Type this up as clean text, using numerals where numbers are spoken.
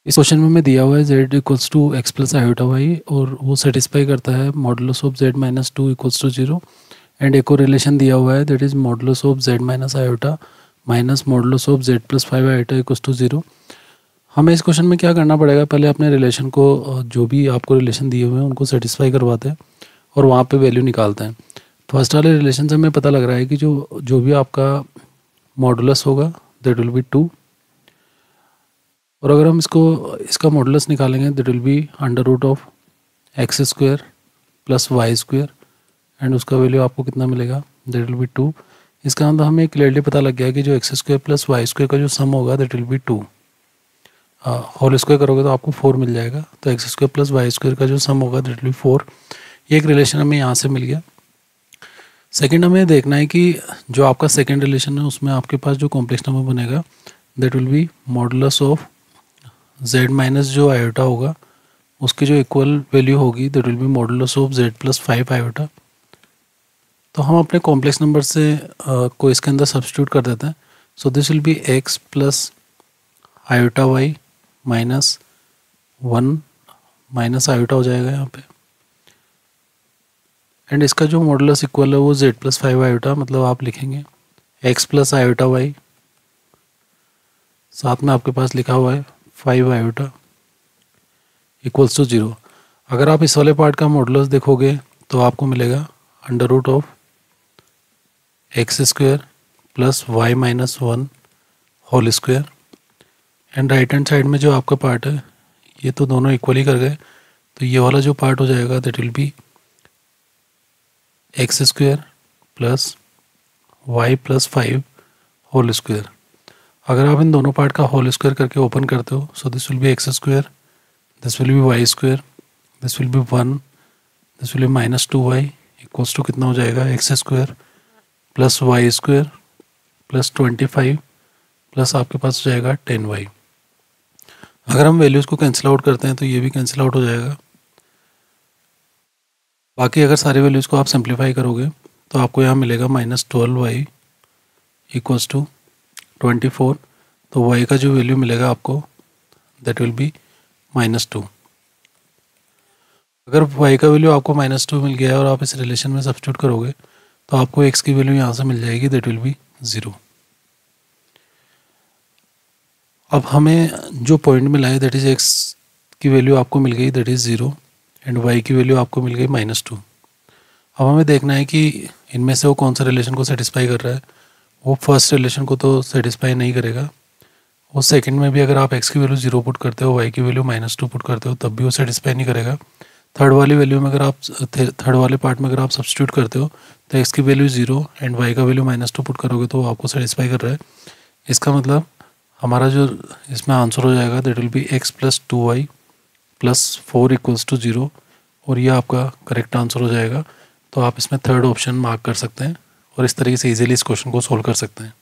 इस क्वेश्चन में हमें दिया हुआ है z equals to x plus iota y और वो सेटिस्फाई करता है modulus of z minus two equals to zero. And एक और रिलेशन दिया हुआ है that is modulus of z minus iota minus modulus of z plus five iota equals to zero. हमें इस क्वेश्चन में क्या करना पड़ेगा, पहले अपने रिलेशन को जो भी आपको रिलेशन दिए हुए हैं उनको सेटिस्फाई करवाते हैं और वहाँ पे वैल्यू निकालते हैं। फर्स्ट वाले रिलेशन से हमें पता लग रहा है कि जो भी आपका मॉडुलस होगा दैट विल बी टू, और अगर हम इसका मॉडुलस निकालेंगे that will be under root of x square plus y square and उसका वैल्यू आपको कितना मिलेगा दैट विल बी टू। इसका मतलब हमें क्लियरली पता लग गया कि जो x square plus y square का जो सम होगा that will be two. Whole square करोगे तो आपको फोर मिल जाएगा, तो x square plus y square का जो सम होगा दैट विल बी फोर। ये एक रिलेशन हमें यहाँ से मिल गया। सेकेंड हमें देखना है कि जो आपका सेकेंड रिलेशन है उसमें आपके पास जो कॉम्प्लेक्स नंबर बनेगा that will B modulus of z minus जो आयोटा होगा उसकी जो इक्वल वैल्यू होगी that will B modulus of z plus five iota. तो हम अपने कॉम्प्लेक्स नंबर से को इसके अंदर सब्स्टिट्यूट कर देते हैं। सो this will be x plus iota y minus one minus iota हो जाएगा यहाँ पे, एंड इसका जो मॉडुलस इक्वल है वो z प्लस फाइव आयोटा, मतलब आप लिखेंगे x प्लस आयोटा y, साथ में आपके पास लिखा हुआ है five iota equals to zero. अगर आप इस वाले पार्ट का मॉडुलस देखोगे तो आपको मिलेगा under root of x square plus y minus one whole square, and right hand side में जो आपका पार्ट है ये तो दोनों इक्वली कर गए, तो ये वाला जो पार्ट हो जाएगा that will be x square plus y plus five whole square. अगर आप इन दोनों पार्ट का होल स्क्वायर करके ओपन करते हो so this will be x square, this will be y square, this will be one, this will be minus two y equals to कितना हो जाएगा x square plus y square plus 25 plus आपके पास हो जाएगा 10y। अगर हम values को कैंसिल आउट करते हैं तो ये भी कैंसिल आउट हो जाएगा। बाकी अगर सारी वैल्यूज़ को आप सिंप्लीफाई करोगे तो आपको यहाँ मिलेगा माइनस 12y इक्वल्स टू 24, तो y का जो वैल्यू मिलेगा आपको that will be minus to. अगर y का वैल्यू आपको माइनस टू मिल गया है और आप इस रिलेशन में सब्स्टिट्यूट करोगे तो आपको x की वैल्यू यहाँ से मिल जाएगी दैट विल बी ज़ीरो। अब हमें जो पॉइंट मिला है दैट इज़ x की वैल्यू आपको मिल गई that is zero and y की वैल्यू आपको मिल गई माइनस टू। अब हमें देखना है कि इनमें से वो कौन सा रिलेशन को सेटिस्फाई कर रहा है। वो फर्स्ट रिलेशन को तो सेटिस्फाई नहीं करेगा, वो सेकंड में भी अगर आप x की वैल्यू ज़ीरो पुट करते हो y की वैल्यू माइनस टू पुट करते हो तब भी वो सेटिस्फाई नहीं करेगा। थर्ड वाली वैल्यू में अगर आप थर्ड वाले पार्ट में अगर आप सब्स्टिट्यूट करते हो तो x की वैल्यू ज़ीरो एंड y का वैल्यू माइनस टू पुट करोगे तो वो आपको सेटिस्फाई कर रहा है। इसका मतलब हमारा जो इसमें आंसर हो जाएगा that will be x plus two y plus four equals to zero, और ये आपका करेक्ट आंसर हो जाएगा। तो आप इसमें थर्ड ऑप्शन मार्क कर सकते हैं और इस तरीके से इजीली इस क्वेश्चन को सोल्व कर सकते हैं।